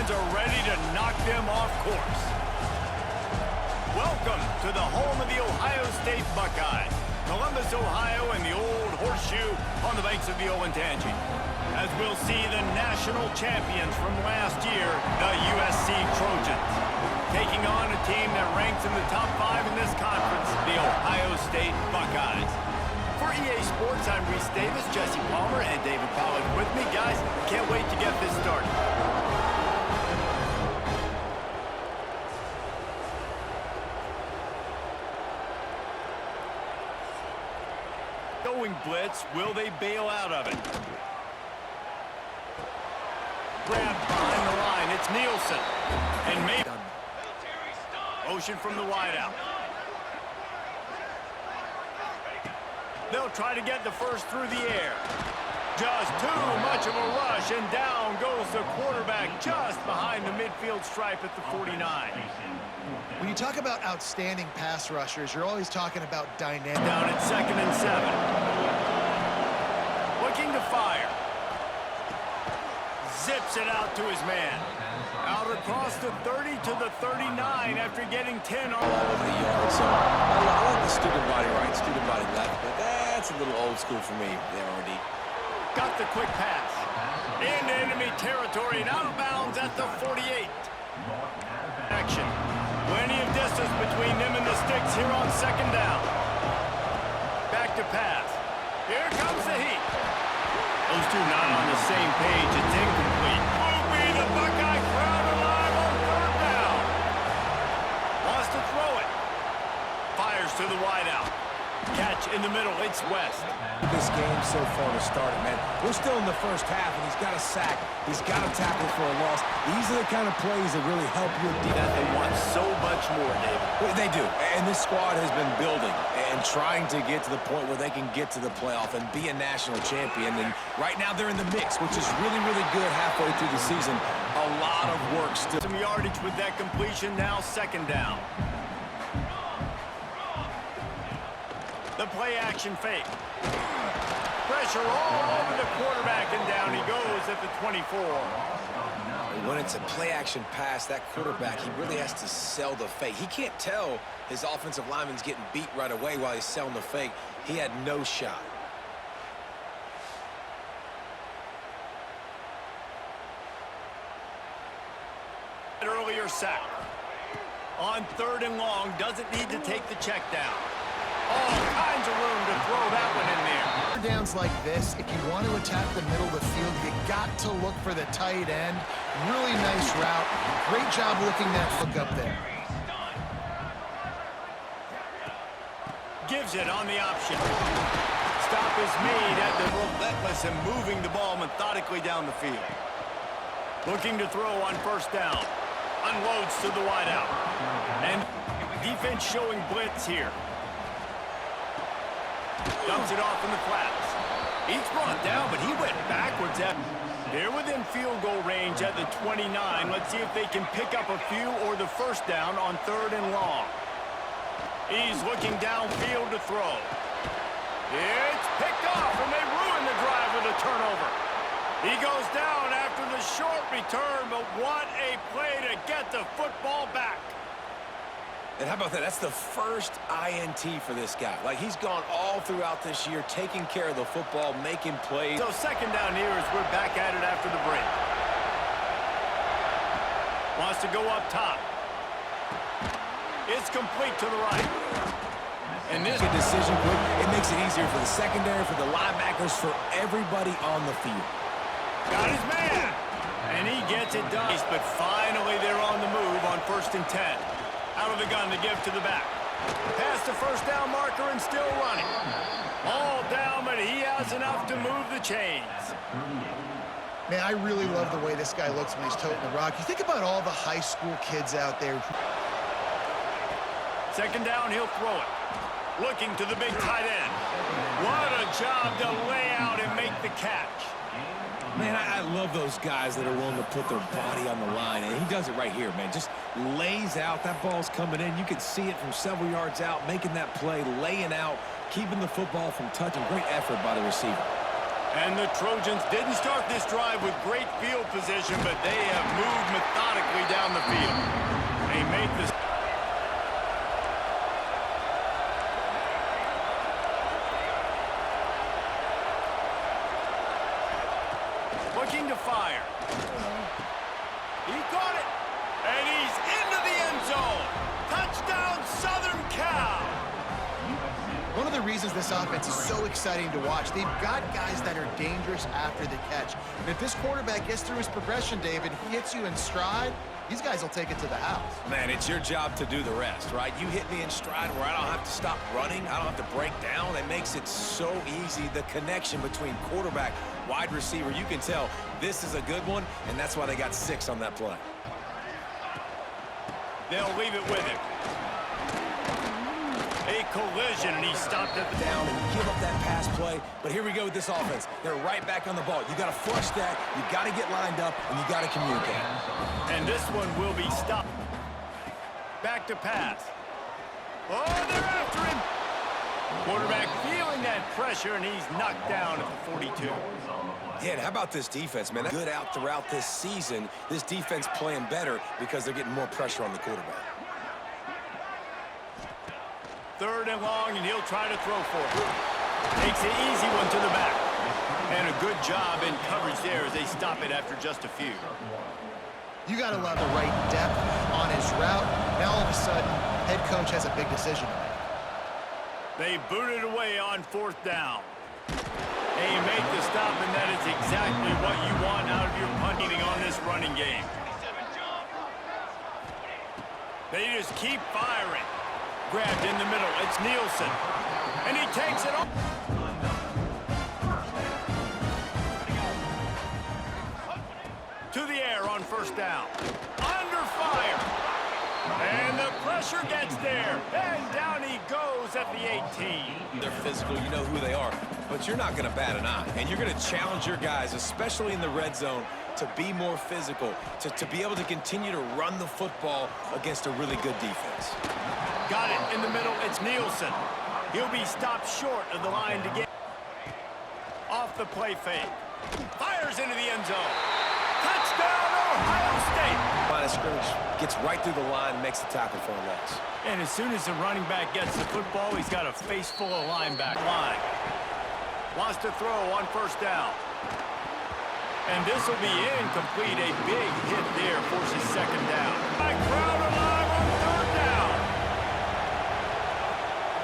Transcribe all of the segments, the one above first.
fans are ready to knock them off course. Welcome to the home of the Ohio State Buckeyes, Columbus, Ohio, and the old horseshoe on the banks of the Olentangy. As we'll see the national champions from last year, the USC Trojans, taking on a team that ranks in the top 5 in this conference, the Ohio State Buckeyes. For EA Sports, I'm Reese Davis, Jesse Palmer, and David Pollack with me. Guys, can't wait to get this started. Going blitz, will they bail out of it? Grabbed behind the line, it's Nielsen. And maybe motion from the wideout. They'll try to get the first through the air. Just too much of a rush, and down goes the quarterback just behind the midfield stripe at the 49. When you talk about outstanding pass rushers, you're always talking about dynamic. Down at 2nd and 7. Looking to fire. Zips it out to his man. Out across the 30 to the 39 after getting 10 all over the yard. So I like the student body right, student body left, but that's a little old school for me there, RD. Got the quick pass. Into enemy territory and out of bounds at the 48. Action. Plenty of distance between them and the sticks here on 2nd down. Back to pass. Here comes the heat. Those two not on the same page. It's incomplete. Will be the Buckeye crowd alive on 3rd down. Wants to throw it. Fires to the wideout. Catch in the middle. It's West. This game so far to start it, man. We're still in the first half, and he's got a sack. He's got a tackle for a loss. These are the kind of plays that really help your defense. They want so much more, David. Well, they do, and this squad has been building and trying to get to the point where they can get to the playoff and be a national champion. And right now they're in the mix, which is really, really good halfway through the season. A lot of work still. Some yardage with that completion. Now 2nd down. The play action fake. Pressure all over the quarterback, and down he goes at the 24. When it's a play action pass, that quarterback, he really has to sell the fake. He can't tell his offensive lineman's getting beat right away while he's selling the fake. He had no shot. An earlier sack. On 3rd and long, doesn't need to take the check down. All kinds of room to throw that one in there. Downs like this, if you want to attack the middle of the field, you got to look for the tight end. Really nice route. Great job looking that hook up there. Gives it on the option. Stop is made at the relentless and moving the ball methodically down the field. Looking to throw on 1st down. Unloads to the wideout. And defense showing blitz here. Dumps it off in the flats. He's brought down, but he went backwards. They're within field goal range at the 29. Let's see if they can pick up a few or the 1st down on 3rd and long. He's looking downfield to throw. It's picked off, and they ruin the drive with a turnover. He goes down after the short return, but what a play to get the football back. And how about that? That's the first INT for this guy. Like, he's gone all throughout this year, taking care of the football, making plays. So 2nd down here as we're back at it after the break. Wants to go up top. It's complete to the right. And this decision quick, it makes it easier for the secondary, for the linebackers, for everybody on the field. Got his man. And he gets it done. But finally they're on the move on 1st and 10. Out of the gun to give to the back. Past the 1st down marker and still running. All down, but he has enough to move the chains. Man, I really love the way this guy looks when he's toting the rock. You think about all the high school kids out there. 2nd down, he'll throw it. Looking to the big tight end. What a job to lay out and make the catch. Man, I love those guys that are willing to put their body on the line, and he does it right here, man. Just lays out. That ball's coming in. You can see it from several yards out, making that play, laying out, keeping the football from touching. Great effort by the receiver. And the Trojans didn't start this drive with great field position, but they have moved methodically down the field. They make this. Looking to fire. He caught it. And he's into the end zone. Touchdown, Southern Cal. One of the reasons this offense is so exciting to watch, they've got guys that are dangerous after the catch. And if this quarterback gets through his progression, David, he hits you in stride, these guys will take it to the house. Man, it's your job to do the rest, right? You hit me in stride where I don't have to stop running. I don't have to break down. It makes it so easy. The connection between quarterback, wide receiver, you can tell this is a good one, and that's why they got 6 on that play. They'll leave it with him. A collision, and he stopped it Down and give up that pass play. But here we go with this offense. They're right back on the ball. You got to flush that. You got to get lined up, and you got to communicate. And this one will be stopped. Back to pass. Oh, they're after him. Quarterback feeling that pressure, and he's knocked down at the 42. Yeah, and how about this defense, man? That's good out throughout this season. This defense playing better because they're getting more pressure on the quarterback. 3rd and long, and he'll try to throw for it. Takes an easy one to the back. And a good job in coverage there as they stop it after just a few. You got to love the right depth on his route. Now all of a sudden, head coach has a big decision to make. They boot it away on 4th down. They make the stop, and that is exactly what you want out of your punting on this running game. They just keep firing. Grabbed in the middle. It's Nielsen. And he takes it off. To the air on 1st down. Under fire. And the pressure gets there. And down he goes at the 18. They're physical. You know who they are. But you're not going to bat an eye. And you're going to challenge your guys, especially in the red zone, to be more physical, to be able to continue to run the football against a really good defense. Got it in the middle. It's Nielsen. He'll be stopped short of the line to get off the play fake. Fires into the end zone. Touchdown, Ohio State. Line of scrimmage gets right through the line, makes the tackle for a loss. And as soon as the running back gets the football, he's got a face full of linebacker line. Wants to throw on 1st down. And this will be incomplete. A big hit there forces 2nd down. Crowd alive on 3rd down.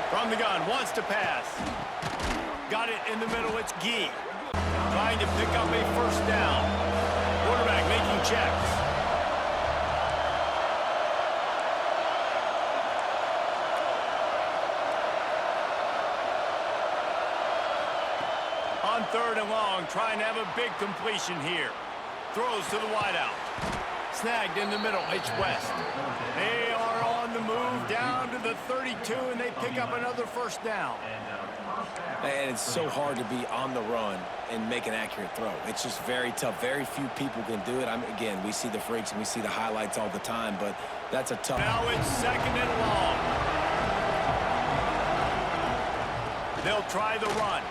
From the gun, wants to pass. Got it in the middle, it's Gee. Trying to pick up a 1st down. Quarterback making checks. On 3rd and long, trying to have a big completion here. Throws to the wideout. Snagged in the middle, it's West. They are on the move down to the 32, and they pick up another 1st down. And it's so hard to be on the run and make an accurate throw. It's just very tough. Very few people can do it. Again, we see the freaks and we see the highlights all the time, but that's a tough. Now it's 2nd and long. They'll try the run.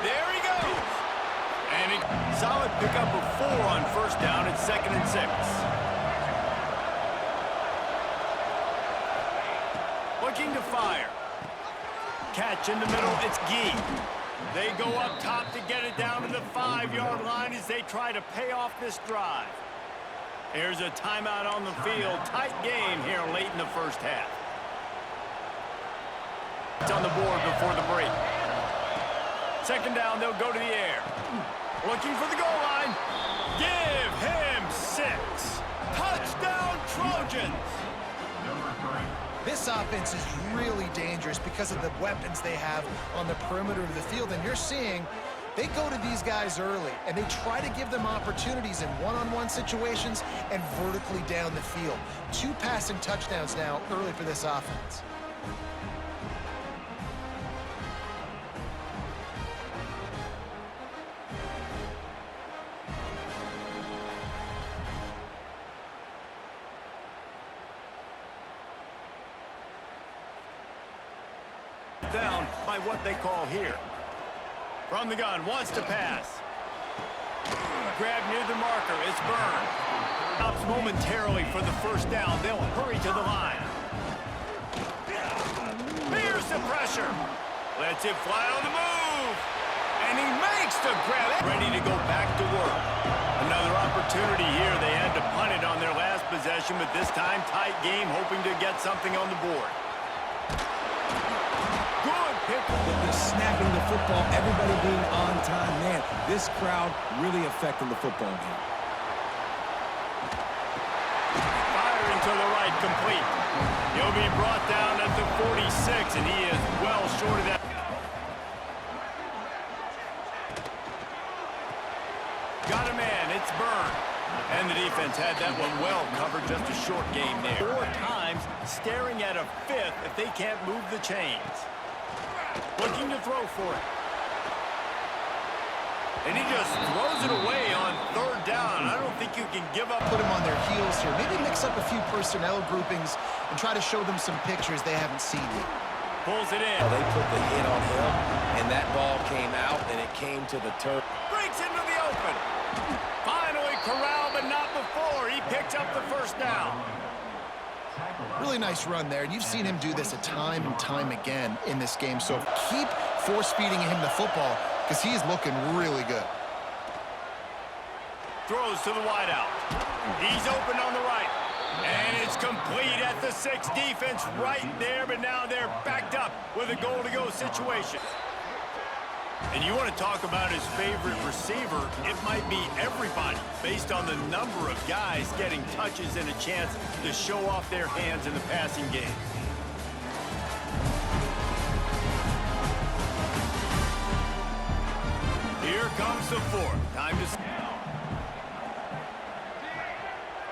There he goes. And a solid pickup of 4 on 1st down. It's 2nd and 6. Looking to fire. Catch in the middle, it's Gee. They go up top to get it down to the 5-yard line as they try to pay off this drive. Here's a timeout on the field. Tight game here late in the 1st half. It's on the board before the break. 2nd down, they'll go to the air. Looking for the goal line. Give him 6. Touchdown, Trojans. This offense is really dangerous because of the weapons they have on the perimeter of the field. And you're seeing they go to these guys early, and they try to give them opportunities in one-on-one situations and vertically down the field. 2 passing touchdowns now early for this offense. Down by what they call here From the gun, wants to pass. Grab near the marker, it's Byrne. Stops momentarily for the first down. They'll hurry to the line. Here's the pressure. Lets it fly on the move. And he makes the grab. Ready to go back to work. Another opportunity here. They had to punt it on their last possession, but this time tight game, hoping to get something on the board. Good pick. The snapping the football, everybody being on time. Man, this crowd really affecting the football game. Firing to the right, complete. He'll be brought down at the 46, and he is well short of that. Got a man, it's Byrne. And the defense had that one well covered, just a short game there. 4 times, staring at a fifth if they can't move the chains. Looking to throw for it. And he just throws it away on 3rd down. I don't think you can give up. Put them on their heels here. Maybe mix up a few personnel groupings and try to show them some pictures they haven't seen yet. Pulls it in. Well, they put the hit on him, and that ball came out, and it came to the turf. Breaks into the open. Finally corralled, but not before. He picks up the first down. Really nice run there, and you've seen him do this time and time again in this game. So keep force-feeding him the football because he's looking really good. Throws to the wideout. He's open on the right. And it's complete at the 6. Defense right there, but now they're backed up with a goal-to-go situation. And you want to talk about his favorite receiver, it might be everybody based on the number of guys getting touches and a chance to show off their hands in the passing game. Here comes the 4th. Time to...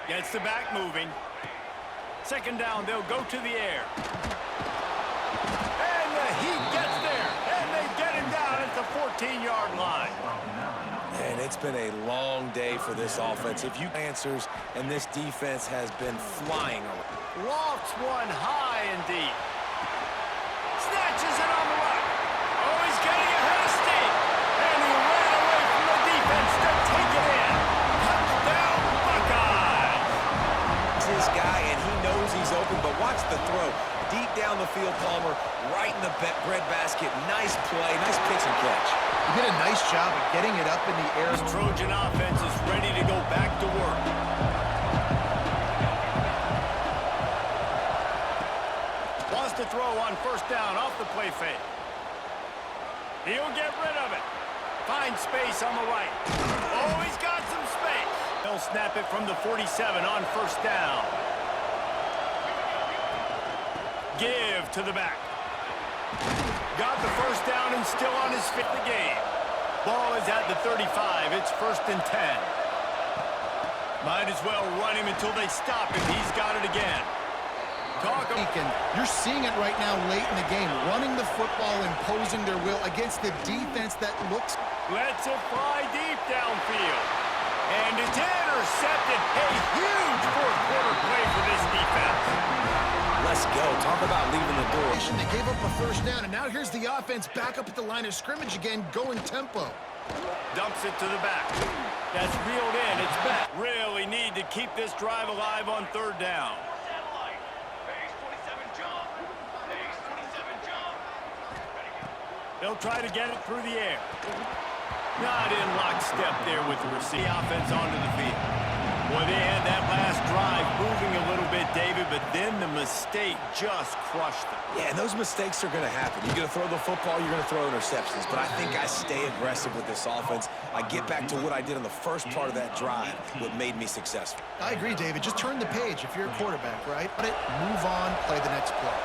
Gets the back moving. 2nd down, they'll go to the air. And the heat gets there. And they get him down at the 14-yard line. And it's been a long day for this offense. If you answers, and this defense has been flying around. Lofts one high and deep. Snatches it on the right. Oh, he's getting ahead of steam. And he ran away from the defense to take it in. Touchdown, Buckeyes. This guy, and he knows he's open, but watch the throw. Deep down the field, Palmer, right in the bread basket. Nice play, nice pitch and catch. He did a nice job of getting it up in the air. This Trojan offense is ready to go back to work. Wants to throw on 1st down off the play fake. He'll get rid of it. Finds space on the right. Oh, he's got some space. They'll snap it from the 47 on 1st down. Give to the back. Got the 1st down and still on his feet the game. Ball is at the 35. It's 1st and 10. Might as well run him until they stop him. He's got it again. You're seeing it right now late in the game, running the football, imposing their will against the defense that looks... Lets it fly deep downfield. And it's intercepted. A huge 4th-quarter play for this defense. Let's go. Talk about leaving the door. They gave up a 1st down, and now here's the offense back up at the line of scrimmage again, going tempo. Dumps it to the back. That's reeled in. It's back. Really need to keep this drive alive on 3rd down. They'll try to get it through the air. Not in lockstep there with the receiver. Offense onto the field. Boy, they had that last drive moving a little bit, David, but then the mistake just crushed them. Yeah, and those mistakes are going to happen. You're going to throw the football, you're going to throw interceptions. But I think I stay aggressive with this offense. I get back to what I did in the first part of that drive, what made me successful. I agree, David. Just turn the page if you're a quarterback, right? Move on, play the next play.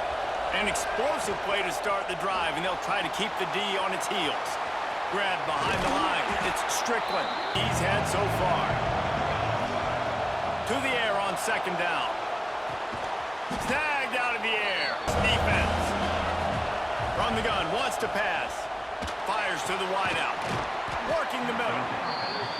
An explosive play to start the drive, and they'll try to keep the D on its heels. Grab behind the line. It's Strickland. He's had so far. To the air on 2nd down. Snagged out of the air. Defense. From the gun, wants to pass. Fires to the wideout. Working the middle.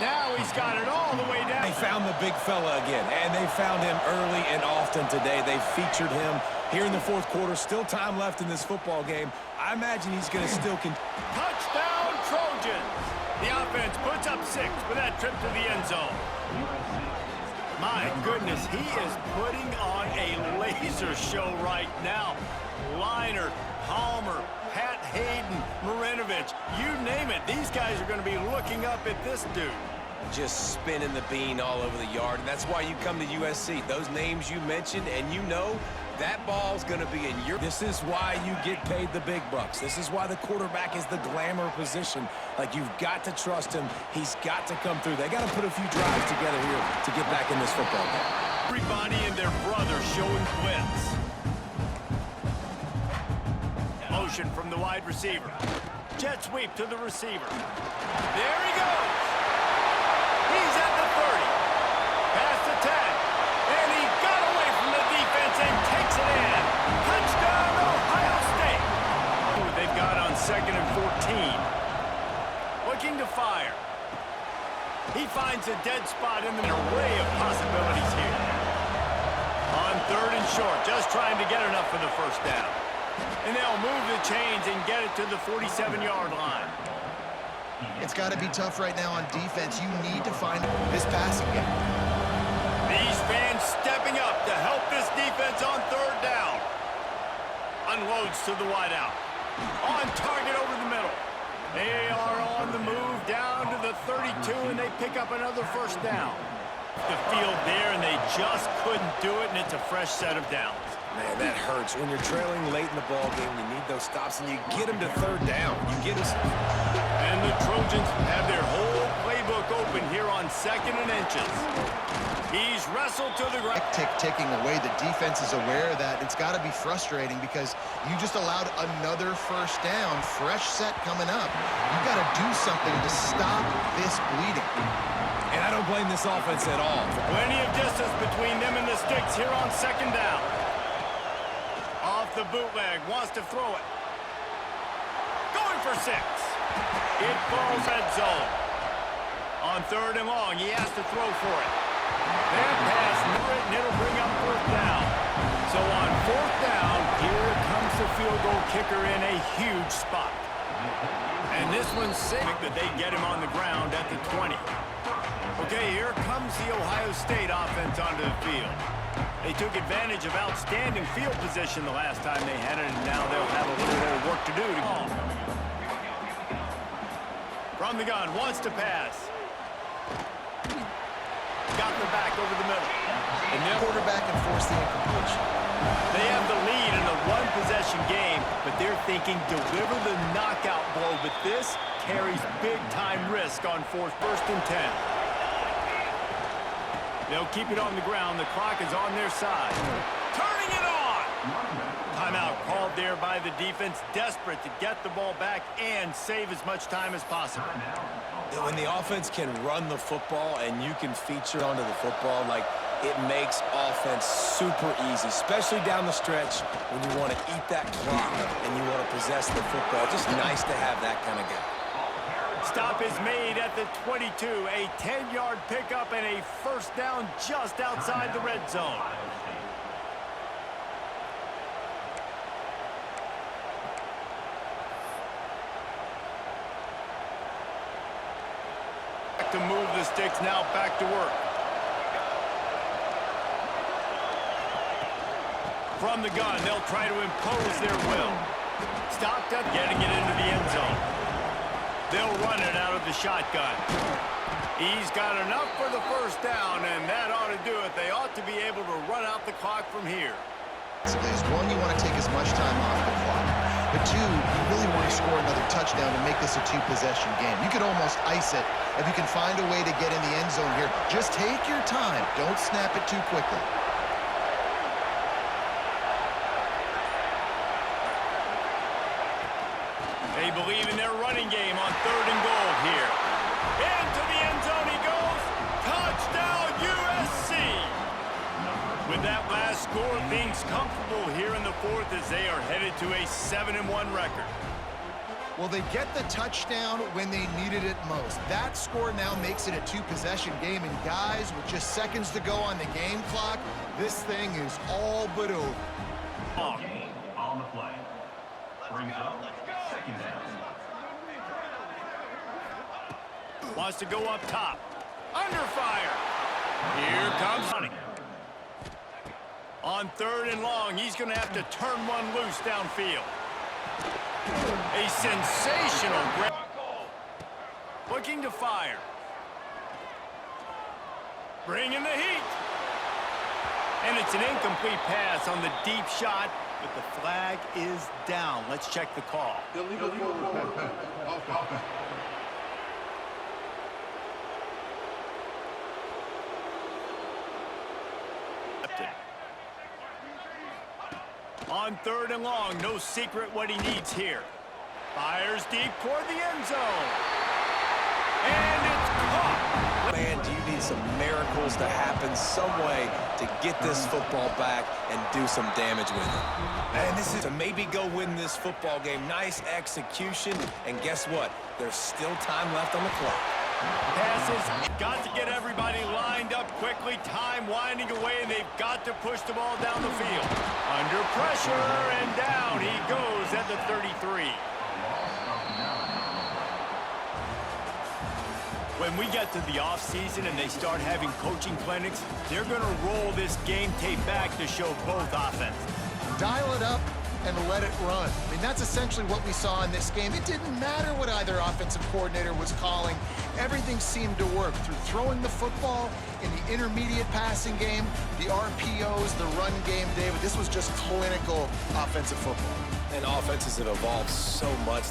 Now he's got it all the way down. They found the big fella again, and they found him early and often today. They featured him here in the 4th quarter. Still time left in this football game. I imagine he's going to still Touchdown, Trojans! The offense puts up 6 with that trip to the end zone. My goodness, he is putting on a laser show right now. Liner, Palmer, Pat Hayden, Marinovich, you name it. These guys are going to be looking up at this dude. just spinning the bean all over the yard, and that's why you come to USC. Those names you mentioned, and you know that ball's going to be in your... This is why you get paid the big bucks. This is why the quarterback is the glamour position. Like, you've got to trust him. He's got to come through. They got to put a few drives together here to get back in this football game. Everybody and their brother showing blitz. Motion from the wide receiver. Jet sweep to the receiver. There he goes. He's at the 30. Past the 10. And he got away from the defense and takes it in. Touchdown, Ohio State. Ooh, they've got on 2nd and 14. Looking to fire. He finds a dead spot in an array of possibilities here. On 3rd and short, just trying to get enough for the first down. And they'll move the chains and get it to the 47-yard line. It's got to be tough right now on defense. You need to find this passing game. These fans stepping up to help this defense on 3rd down. Unloads to the wideout. On target over the middle. They are on the move down to the 32, and they pick up another first down. The field there, and they just couldn't do it, and it's a fresh set of downs. Man, that hurts. When you're trailing late in the ball game, you need those stops, and you get them to 3rd down. You get us. And the Trojans have their whole playbook open here on 2nd and inches. He's wrestled to the ground. Ticking away. The defense is aware of that. It's got to be frustrating because you just allowed another first down. Fresh set coming up. You got to do something to stop this bleeding. And I don't blame this offense at all. Plenty of distance between them and the sticks here on 2nd down. Off the bootleg, wants to throw it. Going for 6. It falls red zone. On 3rd and long, he has to throw for it. That pass, and it'll bring up 4th down. So on 4th down, here comes the field goal kicker in a huge spot. And this one's safe that they get him on the ground at the 20. Okay, here comes the Ohio State offense onto the field. They took advantage of outstanding field position the last time they had it, and now they'll have a little more work to do. From the gun, wants to pass. Got the back over the middle. And now quarterback and force the incompletion. They have the lead in a one-possession game, but they're thinking deliver the knockout blow, but this carries big-time risk on 1st and 10. They'll keep it on the ground. The clock is on their side. Turning it on! Timeout called there by the defense, desperate to get the ball back and save as much time as possible. When the offense can run the football and you can feature onto the football, like, it makes offense super easy, especially down the stretch when you want to eat that clock and you want to possess the football. Just nice to have that kind of game. Stop is made at the 22, a 10-yard pickup and a first down just outside the red zone. To move the sticks, now back to work. From the gun, they'll try to impose their will. Stopped up, getting it into the end zone. They'll run it out of the shotgun. He's got enough for the first down, and that ought to do it. They ought to be able to run out the clock from here. One, you want to take as much time off the clock. But 2, you really want to score another touchdown to make this a 2-possession game. You could almost ice it if you can find a way to get in the end zone here. Just take your time. Don't snap it too quickly. They believe in their running game on 3rd and goal here. Into the end zone he goes. Touchdown, USC! With that last score, things comfortable here in the 4th as they are headed to a 7-1 record. Well, they get the touchdown when they needed it most. That score now makes it a 2-possession game, and guys, with just seconds to go on the game clock, this thing is all but over. On Wants to go up top. Under fire. Here comes Honey. On 3rd and long, he's going to have to turn one loose downfield. A sensational grab. Looking to fire. Bringing the heat. And it's an incomplete pass on the deep shot, but the flag is down. Let's check the call. Illegal forward pass. Offense. On 3rd and long, no secret what he needs here. Fires deep toward the end zone. And it's caught. Man, do you need some miracles to happen some way to get this football back and do some damage with it. And this is to maybe go win this football game. Nice execution. And guess what? There's still time left on the clock. Passes, got to get everybody lined up quickly. Time winding away, and they've got to push the ball down the field. Under pressure, and down he goes at the 33. When we get to the offseason and they start having coaching clinics, they're going to roll this game tape back to show both offenses. Dial it up and let it run. I mean, that's essentially what we saw in this game. It didn't matter what either offensive coordinator was calling. Everything seemed to work through throwing the football in the intermediate passing game, the RPOs, the run game, David. This was just clinical offensive football. And offenses have evolved so much.